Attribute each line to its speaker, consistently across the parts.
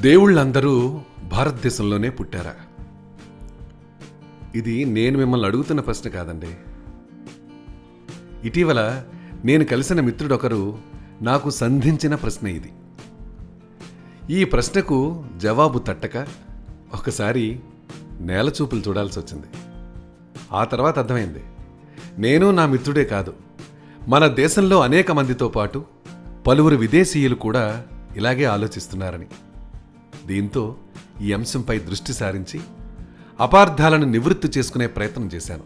Speaker 1: దేవుళ్ళందరూ భారతదేశంలోనే పుట్టారా? ఇది నేను మిమ్మల్ని అడుగుతున్న ప్రశ్న కాదండి. ఇటీవల నేను కలిసిన మిత్రుడొకరు నాకు సంధించిన ప్రశ్న ఇది. ఈ ప్రశ్నకు జవాబు తట్టక ఒకసారి నేలచూపులు చూడాల్సి వచ్చింది. ఆ తర్వాత అర్థమైంది, నేను నా మిత్రుడే కాదు, మన దేశంలో అనేక మందితో పాటు పలువురు విదేశీయులు కూడా ఇలాగే ఆలోచిస్తున్నారని. దీంతో ఈ అంశంపై దృష్టి సారించి అపార్థాలను నివృత్తి చేసుకునే ప్రయత్నం చేశాను.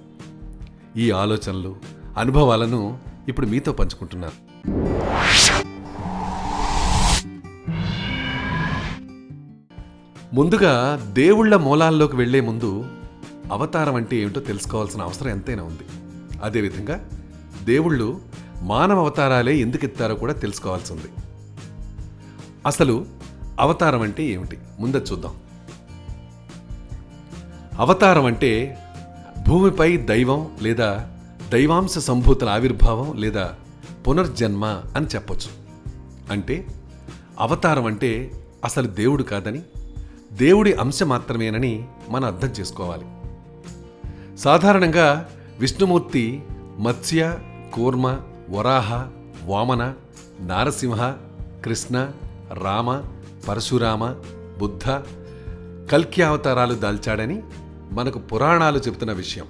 Speaker 1: ఈ ఆలోచనలు, అనుభవాలను ఇప్పుడు మీతో పంచుకుంటున్నాను. ముందుగా దేవుళ్ల మూలాల్లోకి వెళ్లే ముందు అవతారం అంటే ఏమిటో తెలుసుకోవాల్సిన అవసరం ఎంతైనా ఉంది. అదేవిధంగా దేవుళ్ళు మానవ అవతారాలే ఎందుకు ఎత్తారో కూడా తెలుసుకోవాల్సి ఉంది. అసలు అవతారం అంటే ఏమిటి ముందు చూద్దాం. అవతారం అంటే భూమిపై దైవం లేదా దైవాంశ సంభూతుల ఆవిర్భావం లేదా పునర్జన్మ అని చెప్పొచ్చు. అంటే అవతారం అంటే అసలు దేవుడు కాదని, దేవుడి అంశ మాత్రమేనని మనం అర్థం చేసుకోవాలి. సాధారణంగా విష్ణుమూర్తి మత్స్య, కూర్మ, వరాహ, వామన, నారసింహ, కృష్ణ, రామ, పరశురామ, బుద్ధ, కల్కి అవతారాలు దాల్చాడని మనకు పురాణాలు చెబుతున్న విషయం.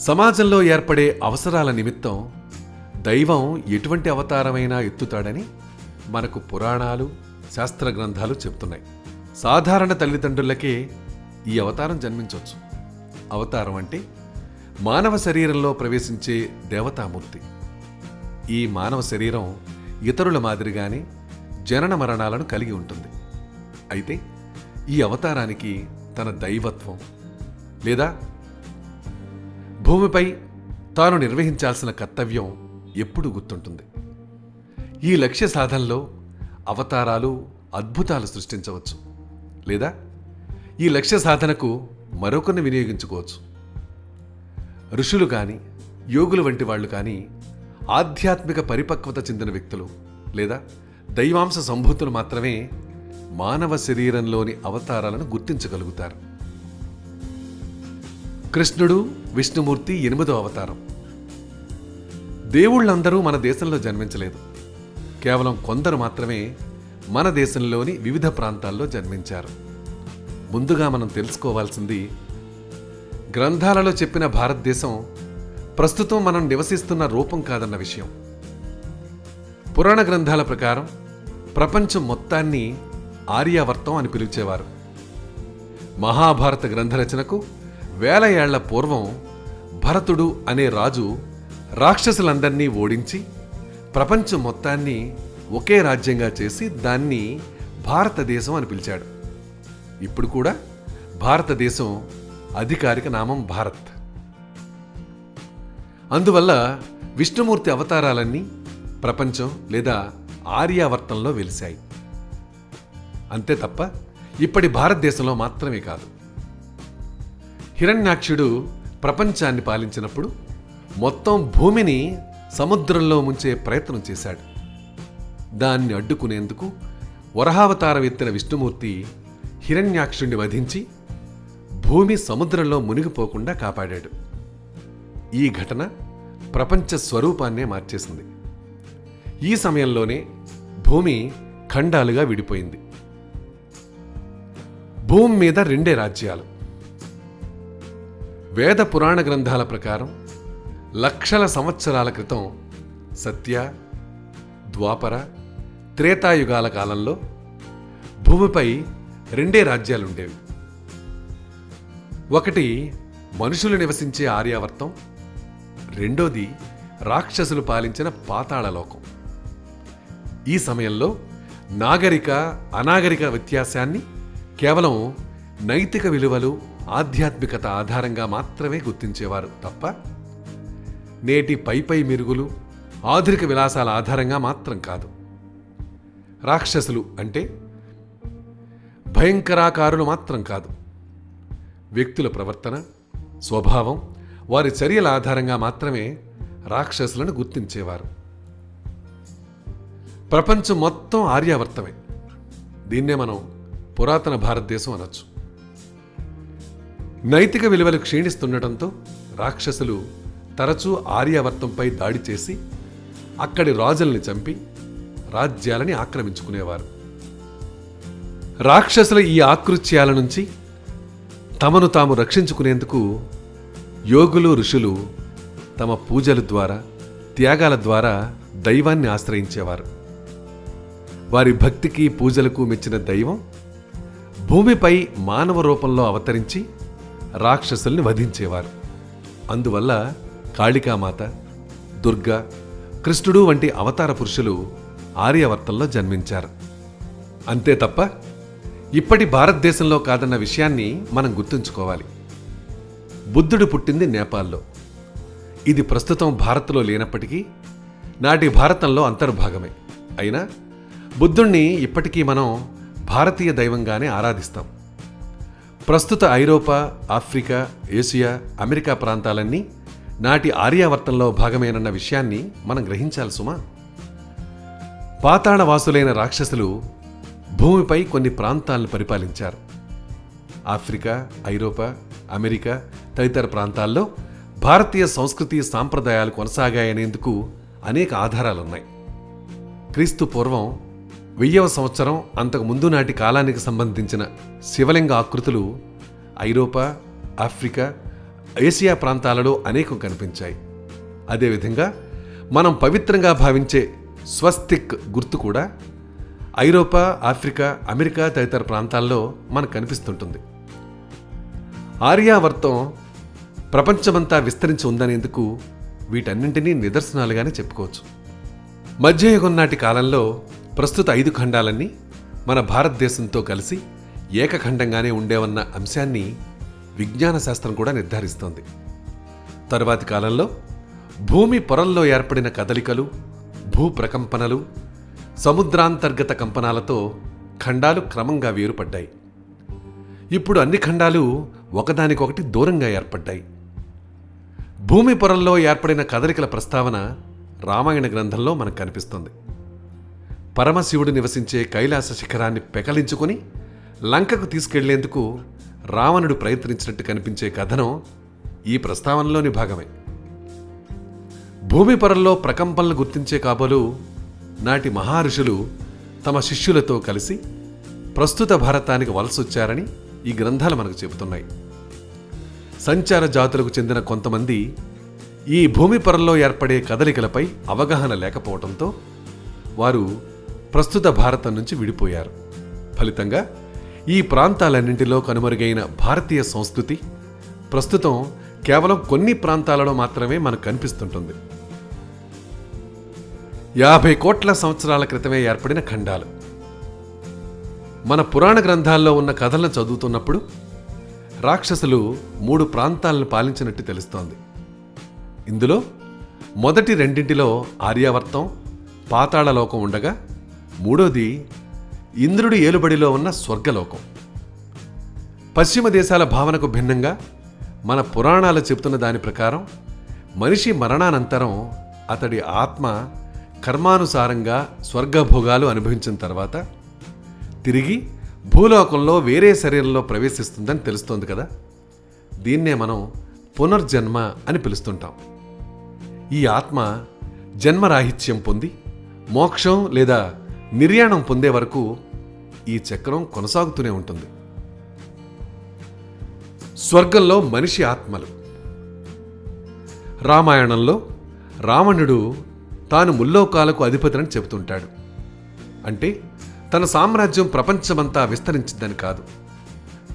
Speaker 1: సమాజంలో ఏర్పడే అవసరాల నిమిత్తం దైవం ఎటువంటి అవతారమైనా ఎత్తుతాడని మనకు పురాణాలు, శాస్త్ర గ్రంథాలు చెబుతున్నాయి. సాధారణ తల్లిదండ్రులకే ఈ అవతారం జన్మించవచ్చు. అవతారం అంటే మానవ శరీరంలో ప్రవేశించే దేవతామూర్తి. ఈ మానవ శరీరం ఇతరుల మాదిరిగానే జనన మరణాలను కలిగి ఉంటుంది. అయితే ఈ అవతారానికి తన దైవత్వం లేదా భూమిపై తాను నిర్వహించాల్సిన కర్తవ్యం ఎప్పుడూ గుర్తుంటుంది. ఈ లక్ష్య సాధనలో అవతారాలు అద్భుతాలు సృష్టించవచ్చు, లేదా ఈ లక్ష్య సాధనకు మరొకరిని వినియోగించుకోవచ్చు. ఋషులు కానీ, యోగులు వంటి వాళ్ళు కానీ ఆధ్యాత్మిక పరిపక్వత చెందిన వ్యక్తులు లేదా దైవాంశ సంభూతులు మాత్రమే మానవ శరీరంలోని అవతారాలను గుర్తించగలుగుతారు. కృష్ణుడు, విష్ణుమూర్తి 8వ అవతారం. దేవుళ్ళందరూ మన దేశంలో జన్మించలేదు. కేవలం కొందరు మాత్రమే మన దేశంలోని వివిధ ప్రాంతాల్లో జన్మించారు. ముందుగా మనం తెలుసుకోవాల్సింది, గ్రంథాలలో చెప్పిన భారతదేశం ప్రస్తుతం మనం నివసిస్తున్న రూపం కాదన్న విషయం. పురాణ గ్రంథాల ప్రకారం ప్రపంచం మొత్తాన్ని ఆర్యావర్తం అని పిలిచేవారు. మహాభారత గ్రంథ రచనకు 1000 ఏళ్ల పూర్వం భరతుడు అనే రాజు రాక్షసులందరినీ ఓడించి ప్రపంచం మొత్తాన్ని ఒకే రాజ్యంగా చేసి దాన్ని భారతదేశం అని పిలిచాడు. ఇప్పుడు కూడా భారతదేశం అధికారిక నామం భారత్. అందువల్ల విష్ణుమూర్తి అవతారాలన్నీ ప్రపంచం లేదా ఆర్యావర్తంలో వెలిశాయి. అంతే తప్ప ఇప్పటి భారతదేశంలో మాత్రమే కాదు. హిరణ్యాక్షుడు ప్రపంచాన్ని పాలించినప్పుడు మొత్తం భూమిని సముద్రంలో ముంచే ప్రయత్నం చేశాడు. దాన్ని అడ్డుకునేందుకు వరహావతారం ఎత్తిన విష్ణుమూర్తి హిరణ్యాక్షుడిని వధించి భూమి సముద్రంలో మునిగిపోకుండా కాపాడాడు. ఈ ఘటన ప్రపంచ స్వరూపాన్నే మార్చేసింది. ఈ సమయంలోనే భూమి ఖండాలుగా విడిపోయింది. భూమి మీద 2 రాజ్యాలు. వేద పురాణ గ్రంథాల ప్రకారం లక్షల సంవత్సరాల క్రితం సత్య, ద్వాపర, త్రేతాయుగాల కాలంలో భూమిపై 2 రాజ్యాలుండేవి. ఒకటి మనుషులు నివసించే ఆర్యావర్తం, రెండోది రాక్షసులు పాలించిన పాతాళలోకం. ఈ సమయంలో నాగరిక, అనాగరిక వ్యత్యాసాన్ని కేవలం నైతిక విలువలు, ఆధ్యాత్మికత ఆధారంగా మాత్రమే గుర్తించేవారు తప్ప నేటి పైపై మెరుగులు, ఆధునిక విలాసాల ఆధారంగా మాత్రం కాదు. రాక్షసులు అంటే భయంకరాకారులు మాత్రం కాదు. వ్యక్తుల ప్రవర్తన, స్వభావం, వారి చర్యల ఆధారంగా మాత్రమే రాక్షసులను గుర్తించేవారు. ప్రపంచం మొత్తం ఆర్యావర్తమే. దీన్నే మనం పురాతన భారతదేశం అనొచ్చు. నైతిక విలువలు క్షీణిస్తుండటంతో రాక్షసులు తరచూ ఆర్యావర్తంపై దాడి చేసి అక్కడి రాజుల్ని చంపి రాజ్యాలని ఆక్రమించుకునేవారు. రాక్షసుల ఈ ఆకృత్యాల నుంచి తమను తాము రక్షించుకునేందుకు యోగులు ఋషులు తమ పూజల ద్వారా త్యాగాల ద్వారా దైవాన్ని ఆశ్రయించేవారు. వారి భక్తికి పూజలకు మెచ్చిన దైవం భూమిపై మానవ రూపంలో అవతరించి రాక్షసుల్ని వధించేవారు. అందువల్ల కాళికామాత, దుర్గా, కృష్ణుడు వంటి అవతార పురుషులు ఆర్యావర్తంలో జన్మించారు. అంతే తప్ప ఇప్పటి భారతదేశంలో కాదన్న విషయాన్ని మనం గుర్తుంచుకోవాలి. బుద్ధుడు పుట్టింది నేపాల్లో. ఇది ప్రస్తుతం భారత్లో లేనప్పటికీ నాటి భారతంలో అంతర్భాగమే. అయినా బుద్ధుణ్ణి ఇప్పటికీ మనం భారతీయ దైవంగానే ఆరాధిస్తాం. ప్రస్తుత ఐరోపా, ఆఫ్రికా, ఏషియా, అమెరికా ప్రాంతాలన్నీ నాటి ఆర్యావర్తంలో భాగమేనన్న విషయాన్ని మనం గ్రహించాలి సుమా. పాతాళవాసులైన రాక్షసులు భూమిపై కొన్ని ప్రాంతాలను పరిపాలించారు. ఆఫ్రికా, ఐరోపా, అమెరికా తదితర ప్రాంతాల్లో భారతీయ సంస్కృతి సాంప్రదాయాలు కొనసాగాయనేందుకు అనేక ఆధారాలున్నాయి. క్రీస్తు పూర్వం 1000వ సంవత్సరం అంతకు ముందు నాటి కాలానికి సంబంధించిన శివలింగ ఆకృతులు ఐరోపా, ఆఫ్రికా, ఏషియా ప్రాంతాలలో అనేకం కనిపించాయి. అదేవిధంగా మనం పవిత్రంగా భావించే స్వస్తిక్ గుర్తు కూడా ఐరోపా, ఆఫ్రికా, అమెరికా తదితర ప్రాంతాల్లో మనకు కనిపిస్తుంటుంది. ఆర్యావర్తం ప్రపంచమంతా విస్తరించి ఉందనేందుకు వీటన్నింటినీ నిదర్శనాలుగానే చెప్పుకోవచ్చు. మధ్యయుగం నాటి కాలంలో ప్రస్తుత 5 ఖండాలన్నీ మన భారతదేశంతో కలిసి ఏకఖండంగానే ఉండేవన్న అంశాన్ని విజ్ఞాన శాస్త్రం కూడా నిర్ధారిస్తోంది. తరువాతి కాలంలో భూమి పొరల్లో ఏర్పడిన కదలికలు, భూ ప్రకంపనలు, సముద్రాంతర్గత కంపనాలతో ఖండాలు క్రమంగా వేరుపడ్డాయి. ఇప్పుడు అన్ని ఖండాలు ఒకదానికొకటి దూరంగా ఏర్పడ్డాయి. భూమి పొరల్లో ఏర్పడిన కదలికల ప్రస్తావన రామాయణ గ్రంథంలో మనకు కనిపిస్తుంది. పరమశివుడు నివసించే కైలాస శిఖరాన్ని పెకలించుకుని లంకకు తీసుకెళ్లేందుకు రావణుడు ప్రయత్నించినట్టు కనిపించే కథనం ఈ ప్రస్తావనలోని భాగమే. భూమి పొరల్లో ప్రకంపనలు గుర్తించే కాబోలు నాటి మహర్షులు తమ శిష్యులతో కలిసి ప్రస్తుత భారతానికి వలసొచ్చారని ఈ గ్రంథాలు మనకు చెబుతున్నాయి. సంచార జాతులకు చెందిన కొంతమంది ఈ భూమి పొరల్లో ఏర్పడే కదలికలపై అవగాహన లేకపోవడంతో వారు ప్రస్తుత భారతం నుంచి విడిపోయారు. ఫలితంగా ఈ ప్రాంతాలన్నింటిలో కనుమరుగైన భారతీయ సంస్కృతి ప్రస్తుతం కేవలం కొన్ని ప్రాంతాలలో మాత్రమే మనకు కనిపిస్తుంటుంది. 50 కోట్ల సంవత్సరాల క్రితమే ఏర్పడిన ఖండాలు. మన పురాణ గ్రంథాల్లో ఉన్న కథలను చదువుతున్నప్పుడు రాక్షసులు 3 ప్రాంతాలను పాలించినట్టు తెలుస్తోంది. ఇందులో మొదటి రెండింటిలో ఆర్యావర్తం, పాతాళలోకం ఉండగా మూడోది ఇంద్రుడి ఏలుబడిలో ఉన్న స్వర్గలోకం. పశ్చిమ దేశాల భావనకు భిన్నంగా మన పురాణాలు చెబుతున్న దాని ప్రకారం మనిషి మరణానంతరం అతడి ఆత్మ కర్మానుసారంగా స్వర్గభోగాలు అనుభవించిన తర్వాత తిరిగి భూలోకంలో వేరే శరీరంలో ప్రవేశిస్తుందని తెలుస్తోంది కదా. దీన్నే మనం పునర్జన్మ అని పిలుస్తుంటాం. ఈ ఆత్మ జన్మరాహిత్యం పొంది మోక్షం లేదా నిర్యాణం పొందే వరకు ఈ చక్రం కొనసాగుతూనే ఉంటుంది. స్వర్గంలో మనిషి ఆత్మలు. రామాయణంలో రావణుడు తాను ముల్లోకాలకు అధిపతిని చెబుతుంటాడు. అంటే తన సామ్రాజ్యం ప్రపంచమంతా విస్తరించిందని కాదు,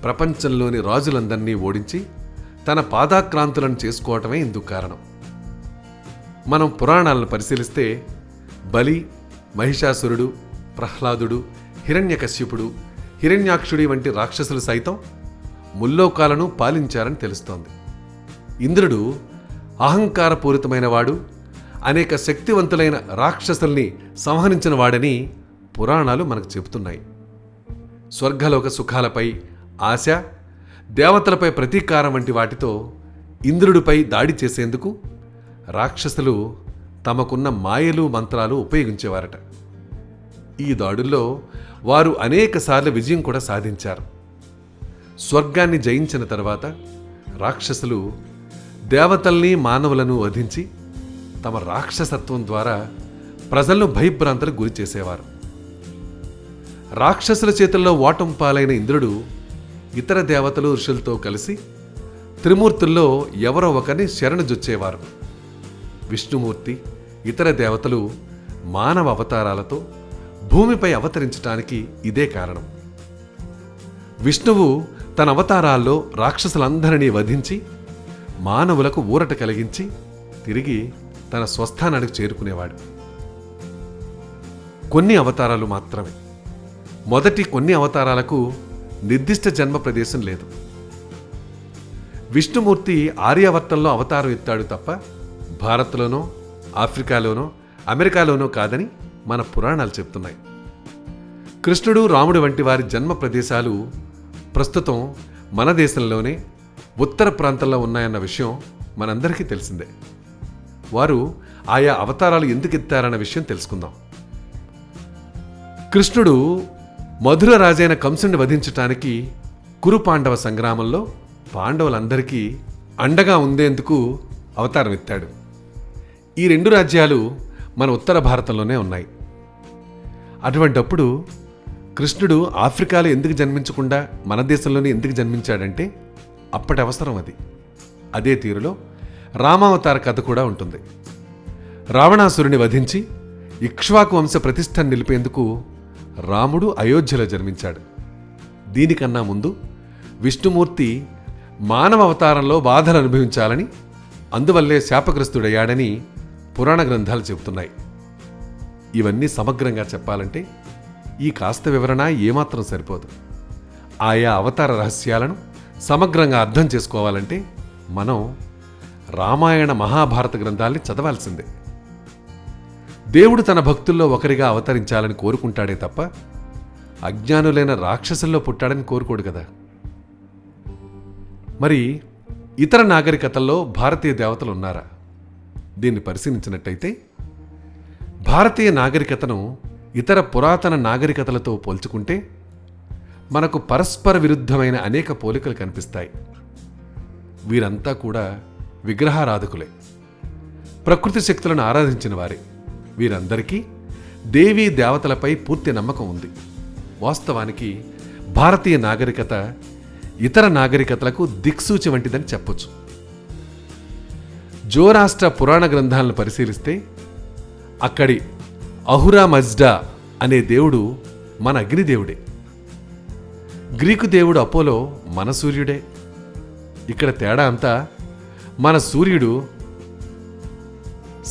Speaker 1: ప్రపంచంలోని రాజులందరినీ ఓడించి తన పాదాక్రాంతులను చేసుకోవటమే ఇందుకు కారణం. మనం పురాణాలను పరిశీలిస్తే బలి, మహిషాసురుడు, ప్రహ్లాదుడు, హిరణ్యకశ్యపుడు, హిరణ్యాక్షుడి వంటి రాక్షసులు సైతం ముల్లోకాలను పాలించారని తెలుస్తోంది. ఇంద్రుడు అహంకారపూరితమైన వాడు, అనేక శక్తివంతులైన రాక్షసుల్ని సంహరించిన వాడని పురాణాలు మనకు చెబుతున్నాయి. స్వర్గలోక సుఖాలపై ఆశ, దేవతలపై ప్రతీకారం వంటి వాటితో ఇంద్రుడిపై దాడి చేసేందుకు రాక్షసులు తమకున్న మాయలు, మంత్రాలు ఉపయోగించేవారట. ఈ దాడుల్లో వారు అనేకసార్లు విజయం కూడా సాధించారు. స్వర్గాన్ని జయించిన తర్వాత రాక్షసులు దేవతల్ని మానవులను వధించి తమ రాక్షసత్వం ద్వారా ప్రజలను భయభ్రాంతులకు గురి చేసేవారు. రాక్షసుల చేతుల్లో ఓటం పాలైన ఇంద్రుడు ఇతర దేవతలు ఋషులతో కలిసి త్రిమూర్తుల్లో ఎవరో ఒకరిని శరణుజొచ్చేవారు. విష్ణుమూర్తి ఇతర దేవతలు మానవ అవతారాలతో భూమిపై అవతరించటానికి ఇదే కారణం. విష్ణువు తన అవతారాల్లో రాక్షసులందరినీ వధించి మానవులకు ఊరట కలిగించి తిరిగి తన స్వస్థానానికి చేరుకునేవాడు. కొన్ని అవతారాలు మాత్రమే. మొదటి కొన్ని అవతారాలకు నిర్దిష్ట జన్మ ప్రదేశం లేదు. విష్ణుమూర్తి ఆర్యావర్తంలో అవతారం ఎత్తాడు తప్ప భారత్లోనో ఆఫ్రికాలోనో అమెరికాలోనో కాదని మన పురాణాలు చెప్తున్నాయి. కృష్ణుడు రాముడు వంటి వారి జన్మ ప్రదేశాలు ప్రస్తుతం మన దేశంలోనే ఉత్తర ప్రాంతంలో ఉన్నాయన్న విషయం మనందరికీ తెలిసిందే. వారు ఆయా అవతారాలు ఎందుకు ఎత్తారన్న విషయం తెలుసుకుందాం. కృష్ణుడు మధుర రాజైన కంసుని వధించటానికి కురు పాండవ సంగ్రామంలో పాండవులందరికీ అండగా ఉండేందుకు అవతారం ఎత్తాడు. ఈ 2 రాజ్యాలు మన ఉత్తర భారతంలోనే ఉన్నాయి. అటువంటప్పుడు కృష్ణుడు ఆఫ్రికాలో ఎందుకు జన్మించకుండా మన దేశంలోనే ఎందుకు జన్మించాడంటే అప్పటి అవసరం అది. అదే తీరులో రామావతార కథ కూడా ఉంటుంది. రావణాసురుని వధించి ఇక్ష్వాకు వంశ ప్రతిష్టను నిలిపేందుకు రాముడు అయోధ్యలో జన్మించాడు. దీనికన్నా ముందు విష్ణుమూర్తి మానవ అవతారంలో బాధలు అనుభవించాలని, అందువల్లే శాపగ్రస్తుడయ్యాడని పురాణ గ్రంథాలు చెబుతున్నాయి. ఇవన్నీ సమగ్రంగా చెప్పాలంటే ఈ కాస్త వివరణ ఏమాత్రం సరిపోదు. ఆయా అవతార రహస్యాలను సమగ్రంగా అర్థం చేసుకోవాలంటే మనం రామాయణ మహాభారత గ్రంథాల్ని చదవాల్సిందే. దేవుడు తన భక్తుల్లో ఒకరిగా అవతరించాలని కోరుకుంటాడే తప్ప అజ్ఞానులైన రాక్షసుల్లో పుట్టాడని కోరుకోడు కదా. మరి ఇతర నాగరికతల్లో భారతీయ దేవతలు ఉన్నారా? దీన్ని పరిశీలించినట్టయితే భారతీయ నాగరికతను ఇతర పురాతన నాగరికతలతో పోల్చుకుంటే మనకు పరస్పర విరుద్ధమైన అనేక పోలికలు కనిపిస్తాయి. వీరంతా కూడా విగ్రహారాధకులే, ప్రకృతి శక్తులను ఆరాధించిన వారే. వీరందరికీ దేవీ దేవతలపై పూర్తి నమ్మకం ఉంది. వాస్తవానికి భారతీయ నాగరికత ఇతర నాగరికతలకు దిక్సూచి వంటిదని చెప్పొచ్చు. జోరాష్ట్ర పురాణ గ్రంథాలను పరిశీలిస్తే అక్కడి అహురా మజ్డా అనే దేవుడు మన అగ్నిదేవుడే. గ్రీకు దేవుడు అపోలో మన సూర్యుడే. ఇక్కడ తేడా అంతా మన సూర్యుడు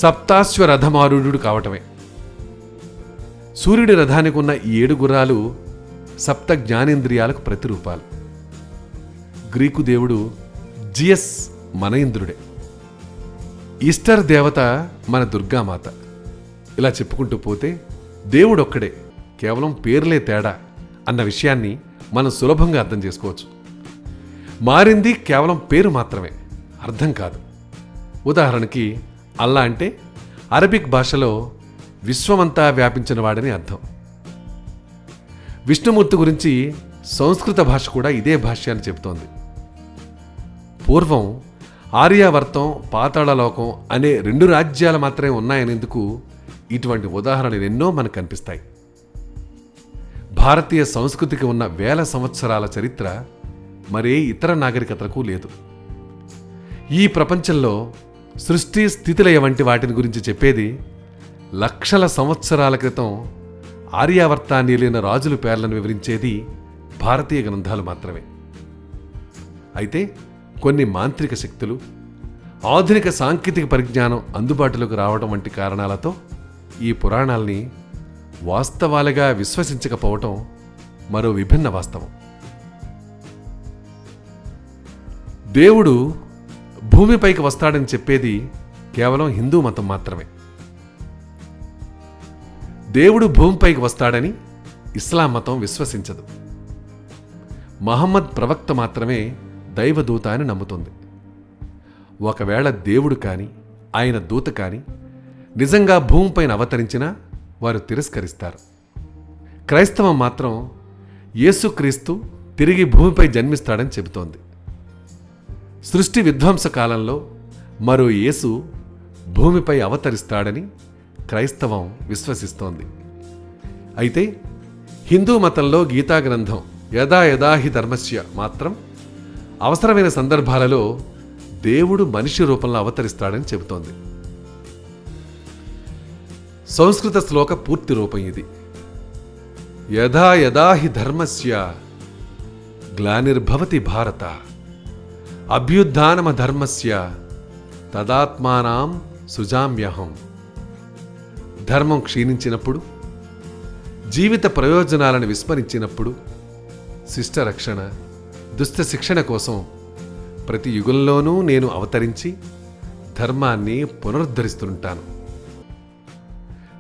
Speaker 1: సప్తాశ్వరథమారూఢుడు కావటమే. సూర్యుడి రథానికి ఉన్న ఈ 7 గుర్రాలు సప్త జ్ఞానేంద్రియాలకు ప్రతిరూపాలు. గ్రీకు దేవుడు జియస్ మన ఇంద్రుడే. ఈస్టర్ దేవత మన దుర్గామాత. ఇలా చెప్పుకుంటూ పోతే దేవుడొక్కడే, కేవలం పేర్లే తేడా అన్న విషయాన్ని మనం సులభంగా అర్థం చేసుకోవచ్చు. మారింది కేవలం పేరు మాత్రమే, అర్థం కాదు. ఉదాహరణకి అల్లా అంటే అరబిక్ భాషలో విశ్వమంతా వ్యాపించిన వాడని అర్థం. విష్ణుమూర్తి గురించి సంస్కృత భాష కూడా ఇదే భాష్యాన్ని చెబుతోంది. పూర్వం ఆర్యావర్తం, పాతాళలోకం అనే 2 రాజ్యాలు మాత్రమే ఉన్నాయనేందుకు ఇటువంటి ఉదాహరణలు ఎన్నో మనకు కనిపిస్తాయి. భారతీయ సంస్కృతికి ఉన్న వేల సంవత్సరాల చరిత్ర మరే ఇతర నాగరికతలకు లేదు. ఈ ప్రపంచంలో సృష్టి, స్థితిలయ వంటి వాటిని గురించి చెప్పేది లక్షల సంవత్సరాల క్రితం ఆర్యావర్తాన్ని ఏలిన రాజుల పేర్లను వివరించేది భారతీయ గ్రంథాలు మాత్రమే. అయితే కొన్ని మాంత్రిక శక్తులు, ఆధునిక సాంకేతిక పరిజ్ఞానం అందుబాటులోకి రావడం వంటి కారణాలతో ఈ పురాణాల్ని వాస్తవాలుగా విశ్వసించకపోవటం మరో విభిన్న వాస్తవం. దేవుడు భూమిపైకి వస్తాడని చెప్పేది కేవలం హిందూ మతం మాత్రమే. దేవుడు భూమిపైకి వస్తాడని ఇస్లాం మతం విశ్వసించదు. మహమ్మద్ ప్రవక్త మాత్రమే దైవదూత అని నమ్ముతుంది. ఒకవేళ దేవుడు కాని, ఆయన దూత కాని నిజంగా భూమిపైన అవతరించినా వారు తిరస్కరిస్తారు. క్రైస్తవం మాత్రం యేసుక్రీస్తు తిరిగి భూమిపై జన్మిస్తాడని చెబుతోంది. సృష్టి విధ్వంస కాలంలో మరో యేసు భూమిపై అవతరిస్తాడని క్రైస్తవం విశ్వసిస్తోంది. అయితే హిందూ మతంలో గీతా గ్రంథం యదా యదా హి ధర్మస్య మాత్రం అవసరమైన సందర్భాలలో దేవుడు మనిషి రూపంలో అవతరిస్తాడని చెబుతోంది. సంస్కృత శ్లోక పూర్తి రూపం ఇది. యదా యదా హి ధర్మస్య గ్లానిర్భవతి భారత అభ్యుత్థానమ ధర్మస్య తదాత్మానాం సుజామ్యహం. ధర్మం క్షీణించినప్పుడు, జీవిత ప్రయోజనాలను విస్మరించినప్పుడు శిష్టరక్షణ, దుష్ట శిక్షణ కోసం ప్రతి యుగంలోనూ నేను అవతరించి ధర్మాన్ని పునరుద్ధరిస్తుంటాను.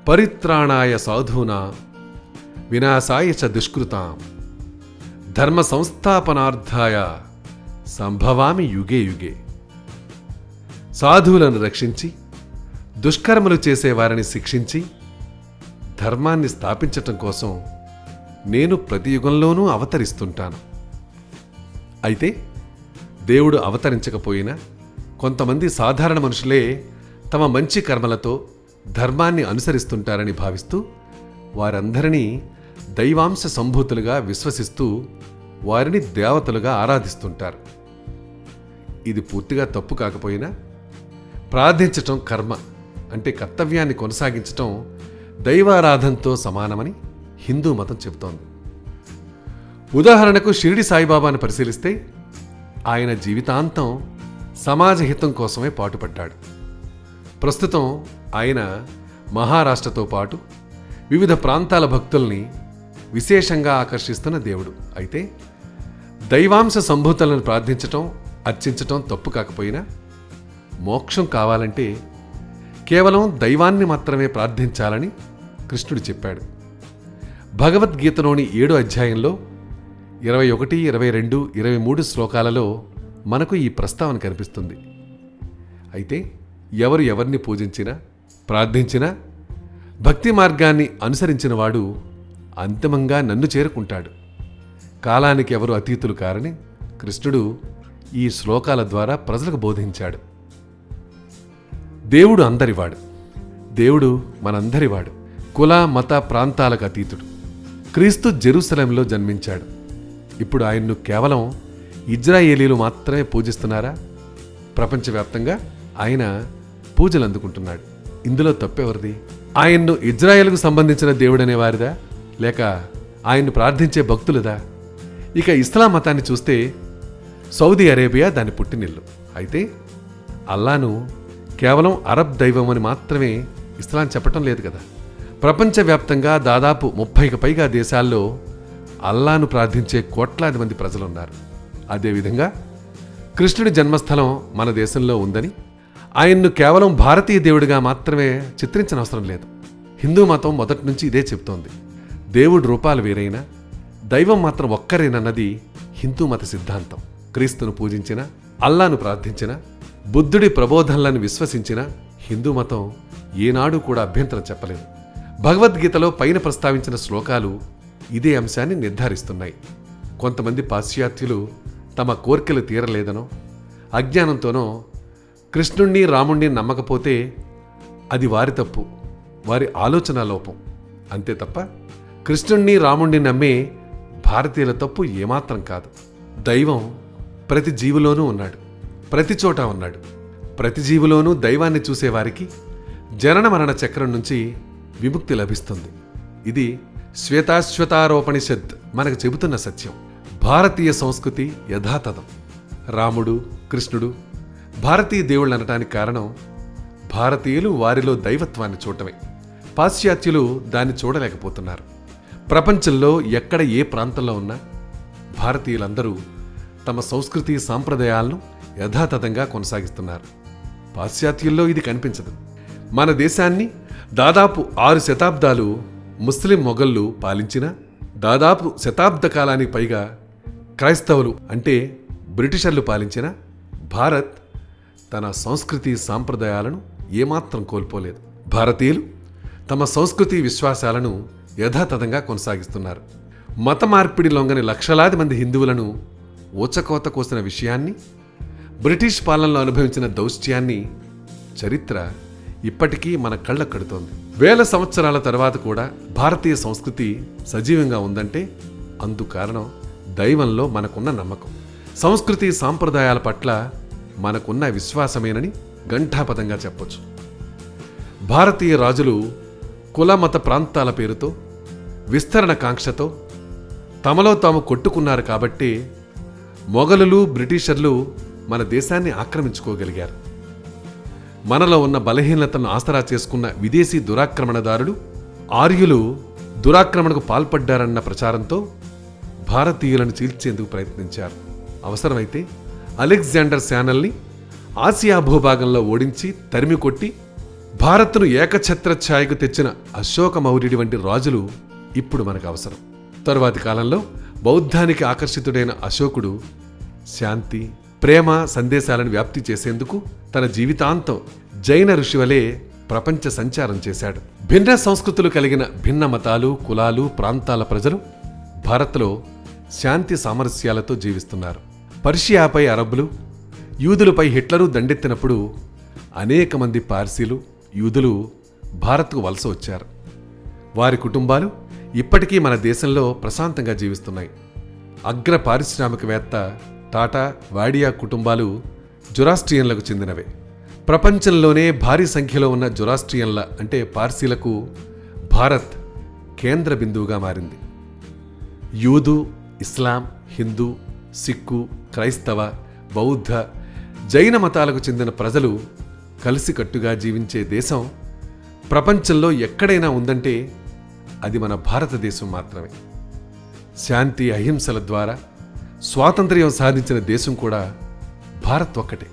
Speaker 1: పరిత్రాణాయ సాధూనా వినాశాయ చ దుష్కృతాం ధర్మ సంస్థాపనార్థాయ సంభవామి యుగే యుగే. సాధువులను రక్షించి దుష్కర్మలు చేసేవారిని శిక్షించి ధర్మాన్ని స్థాపించటం కోసం నేను ప్రతి యుగంలోనూ అవతరిస్తుంటాను. అయితే దేవుడు అవతరించకపోయినా కొంతమంది సాధారణ మనుషులే తమ మంచి కర్మలతో ధర్మాన్ని అనుసరిస్తుంటారని భావిస్తూ వారందరినీ దైవాంశ సంభూతులుగా విశ్వసిస్తూ వారిని దేవతలుగా ఆరాధిస్తుంటారు. ఇది పూర్తిగా తప్పు కాకపోయినా ప్రార్థించటం కర్మ, అంటే కర్తవ్యాన్ని కొనసాగించటం దైవారాధనతో సమానమని హిందూ మతం చెబుతోంది. ఉదాహరణకు షిరిడి సాయిబాబాను పరిశీలిస్తే ఆయన జీవితాంతం సమాజ హితం కోసమే పాటుపడ్డాడు. ప్రస్తుతం ఆయన మహారాష్ట్రతో పాటు వివిధ ప్రాంతాల భక్తుల్ని విశేషంగా ఆకర్షిస్తున్న దేవుడు. అయితే దైవాంశ సంభూతులను ప్రార్థించటం, అర్చించటం తప్పు కాకపోయినా మోక్షం కావాలంటే కేవలం దైవాన్ని మాత్రమే ప్రార్థించాలని కృష్ణుడు చెప్పాడు. భగవద్గీతలోని 7వ అధ్యాయంలో 21, 22, 23 శ్లోకాలలో మనకు ఈ ప్రస్తావన కనిపిస్తుంది. అయితే ఎవరు ఎవరిని పూజించినా, ప్రార్థించినా భక్తి మార్గాన్ని అనుసరించిన వాడు అంతిమంగా నన్ను చేరుకుంటాడు. కాలానికి ఎవరు అతీతులు కారని కృష్ణుడు ఈ శ్లోకాల ద్వారా ప్రజలకు బోధించాడు. దేవుడు అందరివాడు. దేవుడు మనందరివాడు. కుల, మత, ప్రాంతాలకు అతీతుడు. క్రీస్తు జెరూసలేంలో జన్మించాడు. ఇప్పుడు ఆయన్ను కేవలం ఇజ్రాయేలీలు మాత్రమే పూజిస్తున్నారా? ప్రపంచవ్యాప్తంగా ఆయన పూజలు అందుకుంటున్నాడు. ఇందులో తప్పెవరిది? ఆయన్ను ఇజ్రాయేలుకు సంబంధించిన దేవుడనే వారిదా, లేక ఆయన్ను ప్రార్థించే భక్తులదా? ఇక ఇస్లాం మతాన్ని చూస్తే సౌదీ అరేబియా దాని పుట్టినిల్లు. అయితే అల్లాను కేవలం అరబ్ దైవం అని మాత్రమే ఇస్లాం చెప్పటం లేదు కదా. ప్రపంచవ్యాప్తంగా దాదాపు 30కి పైగా దేశాల్లో అల్లాను ప్రార్థించే కోట్లాది మంది ప్రజలున్నారు. అదేవిధంగా కృష్ణుడి జన్మస్థలం మన దేశంలో ఉందని ఆయన్ను కేవలం భారతీయ దేవుడిగా మాత్రమే చిత్రించనవసరం లేదు. హిందూ మతం మొదటి నుంచి ఇదే చెబుతోంది. దేవుడి రూపాలు వేరైనా దైవం మాత్రం ఒక్కరేనన్నది హిందూ మత సిద్ధాంతం. క్రీస్తును పూజించిన, అల్లాను ప్రార్థించిన, బుద్ధుడి ప్రబోధనలను విశ్వసించిన హిందూ మతం ఏనాడు కూడా అభ్యంతరం చెప్పలేదు. భగవద్గీతలో పైన ప్రస్తావించిన శ్లోకాలు ఇదే అంశాన్ని నిర్ధారిస్తున్నాయి. కొంతమంది పాశ్చాత్యులు తమ కోర్కెలు తీరలేదనో, అజ్ఞానంతోనో కృష్ణుణ్ణి, రాముణ్ణి నమ్మకపోతే అది వారి తప్పు, వారి ఆలోచన లోపం. అంతే తప్ప కృష్ణుణ్ణి, రాముణ్ణి నమ్మే భారతీయుల తప్పు ఏమాత్రం కాదు. దైవం ప్రతి జీవిలోనూ ఉన్నాడు, ప్రతి చోట ఉన్నాడు. ప్రతి జీవిలోనూ దైవాన్ని చూసేవారికి జనన మరణ చక్రం నుంచి విముక్తి లభిస్తుంది. ఇది శ్వేతాశ్వతారోపనిషత్ మనకు చెబుతున్న సత్యం. భారతీయ సంస్కృతి యథాతథం. రాముడు, కృష్ణుడు భారతీయ దేవుళ్ళు అనటానికి కారణం భారతీయులు వారిలో దైవత్వాన్ని చూడటమే. పాశ్చాత్యులు దాన్ని చూడలేకపోతున్నారు. ప్రపంచంలో ఎక్కడ ఏ ప్రాంతంలో ఉన్నా భారతీయులందరూ తమ సంస్కృతి సాంప్రదాయాలను యథాతథంగా కొనసాగిస్తున్నారు. పాశ్చాత్యుల్లో ఇది కనిపించదు. మన దేశాన్ని దాదాపు 6 శతాబ్దాలు ముస్లిం మొఘళ్ళు పాలించిన, దాదాపు శతాబ్ద కాలానికి పైగా క్రైస్తవులు అంటే బ్రిటిషర్లు పాలించిన భారత్ తన సంస్కృతి సాంప్రదాయాలను ఏమాత్రం కోల్పోలేదు. భారతీయులు తమ సంస్కృతి విశ్వాసాలను యథాతథంగా కొనసాగిస్తున్నారు. మత మార్పిడి లొంగని లక్షలాది మంది హిందువులను ఊచకోత కోసిన విషయాన్ని, బ్రిటిష్ పాలనలో అనుభవించిన దౌష్ట్యాన్ని చరిత్ర ఇప్పటికీ మన కళ్ళ కడుతోంది. వేల సంవత్సరాల తర్వాత కూడా భారతీయ సంస్కృతి సజీవంగా ఉందంటే అందుకు కారణం దైవంలో మనకున్న నమ్మకం, సంస్కృతి సాంప్రదాయాల పట్ల మనకున్న విశ్వాసమేనని ఘంటాపథంగా చెప్పొచ్చు. భారతీయ రాజులు కుల మత ప్రాంతాల పేరుతో, విస్తరణ కాంక్షతో తమలో తాము కొట్టుకున్నారు కాబట్టి మొఘలులు, బ్రిటిషర్లు మన దేశాన్ని ఆక్రమించుకోగలిగారు. మనలో ఉన్న బలహీనతను ఆసరా చేసుకున్న విదేశీ దురాక్రమణదారులు, ఆర్యులు దురాక్రమణకు పాల్పడ్డారన్న ప్రచారంతో భారతీయులను చీల్చేందుకు ప్రయత్నించారు. అవసరమైతే అలెగ్జాండర్ శానల్ని ఆసియా భూభాగంలో ఓడించి తరిమి కొట్టి భారత్ను ఏకఛత్రఛాయకు తెచ్చిన అశోక మౌర్యుడి వంటి రాజులు ఇప్పుడు మనకు అవసరం. తరువాతి కాలంలో బౌద్ధానికి ఆకర్షితుడైన అశోకుడు శాంతి, ప్రేమ సందేశాలను వ్యాప్తి చేసేందుకు తన జీవితాంతం జైన ఋషి వలె ప్రపంచ సంచారం చేశాడు. భిన్న సంస్కృతులు కలిగిన భిన్న మతాలు, కులాలు, ప్రాంతాల ప్రజలు భారత్లో శాంతి సామరస్యాలతో జీవిస్తున్నారు. పర్షియాపై అరబ్బులు, యూదులపై హిట్లరు దండెత్తినప్పుడు అనేక మంది పార్సీలు, యూదులు భారత్కు వలస వచ్చారు. వారి కుటుంబాలు ఇప్పటికీ మన దేశంలో ప్రశాంతంగా జీవిస్తున్నాయి. అగ్ర పారిశ్రామికవేత్త టాటా, వాడియా కుటుంబాలు జొరాస్ట్రియన్లకు చెందినవే. ప్రపంచంలోనే భారీ సంఖ్యలో ఉన్న జొరాస్ట్రియన్ల అంటే పార్సీలకు భారత్ కేంద్ర బిందువుగా మారింది. యూదు, ఇస్లాం, హిందూ, సిక్కు, క్రైస్తవ, బౌద్ధ, జైన మతాలకు చెందిన ప్రజలు కలిసికట్టుగా జీవించే దేశం ప్రపంచంలో ఎక్కడైనా ఉందంటే అది మన భారతదేశం మాత్రమే. శాంతి, అహింసల ద్వారా స్వాతంత్ర్యం సాధించిన దేశం కూడా భారత్ ఒక్కటే.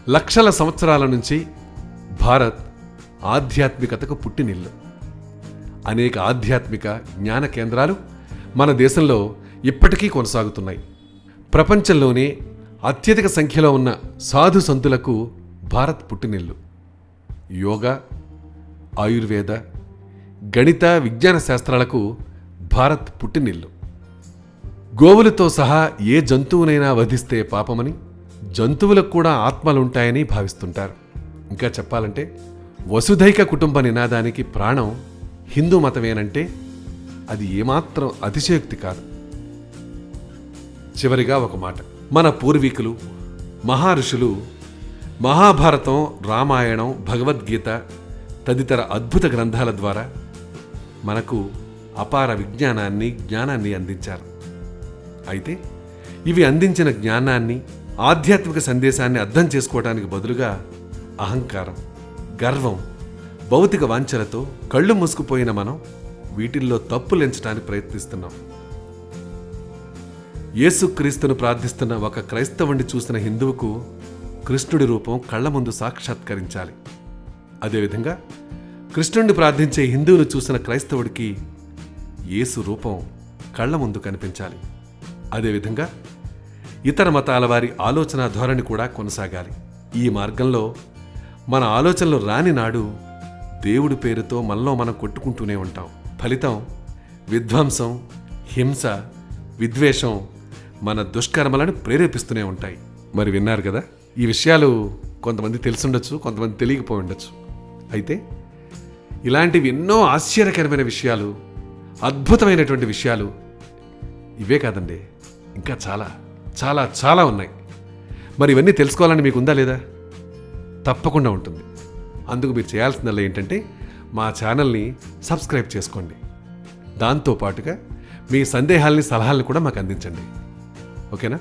Speaker 1: లక్షల సంవత్సరాల నుంచి భారత్ ఆధ్యాత్మికతకు పుట్టినిల్లు. అనేక ఆధ్యాత్మిక జ్ఞాన కేంద్రాలు మన దేశంలో ఇప్పటికీ కొనసాగుతున్నాయి. ప్రపంచంలోనే అత్యధిక సంఖ్యలో ఉన్న సాధు సంతులకు భారత్ పుట్టినిల్లు. యోగా, ఆయుర్వేద, గణిత, విజ్ఞాన శాస్త్రాలకు భారత్ పుట్టినిల్లు. గోవులతో సహా ఏ జంతువునైనా వధిస్తే పాపమని, జంతువులకు కూడా ఆత్మలుంటాయని భావిస్తుంటారు. ఇంకా చెప్పాలంటే వసుధైక కుటుంబ నినాదానికి ప్రాణం హిందూ మతమేనంటే అది ఏమాత్రం అతిశయోక్తి కాదు. చివరిగా ఒక మాట, మన పూర్వీకులు, మహారుషులు మహాభారతం, రామాయణం, భగవద్గీత తదితర అద్భుత గ్రంథాల ద్వారా మనకు అపార విజ్ఞానాన్ని, జ్ఞానాన్ని అందించారు. అయితే ఇవి అందించిన జ్ఞానాన్ని, ఆధ్యాత్మిక సందేశాన్ని అర్థం చేసుకోవడానికి బదులుగా అహంకారం, గర్వం, భౌతిక వాంఛలతో కళ్ళు మూసుకుపోయిన మనం వీటిల్లో తప్పులెంచడానికి ప్రయత్నిస్తున్నాం. యేసుక్రీస్తును ప్రార్థిస్తున్న ఒక క్రైస్తవుణ్ణి చూసిన హిందువుకు కృష్ణుడి రూపం కళ్ల ముందు సాక్షాత్కరించాలి. అదేవిధంగా కృష్ణుడిని ప్రార్థించే హిందువును చూసిన క్రైస్తవుడికి యేసు రూపం కళ్ల ముందు కనిపించాలి. అదేవిధంగా ఇతర మతాల వారి ఆలోచన ధోరణి కూడా కొనసాగాలి. ఈ మార్గంలో మన ఆలోచనలు రాని నాడు దేవుడి పేరుతో మనలో మనం కొట్టుకుంటూనే ఉంటాం. ఫలితం విధ్వంసం, హింస, విద్వేషం మన దుష్కర్మలను ప్రేరేపిస్తూనే ఉంటాయి. మరి విన్నారు కదా, ఈ విషయాలు కొంతమంది తెలుసుండొచ్చు, కొంతమంది తెలియకపోయి ఉండొచ్చు. అయితే ఇలాంటివి ఎన్నో ఆశ్చర్యకరమైన విషయాలు, అద్భుతమైనటువంటి విషయాలు ఇవే కాదండి, ఇంకా చాలా చాలా చాలా ఉన్నాయి. మరి ఇవన్నీ తెలుసుకోవాలని మీకు ఉందా లేదా? తప్పకుండా ఉంటుంది. అందుకు మీరు చేయాల్సిందల్లా ఏంటంటే మా ఛానల్ని సబ్స్క్రైబ్ చేసుకోండి. దాంతోపాటుగా మీ సందేహాల్ని, సలహాలను కూడా మాకు అందించండి. ఓకేనా?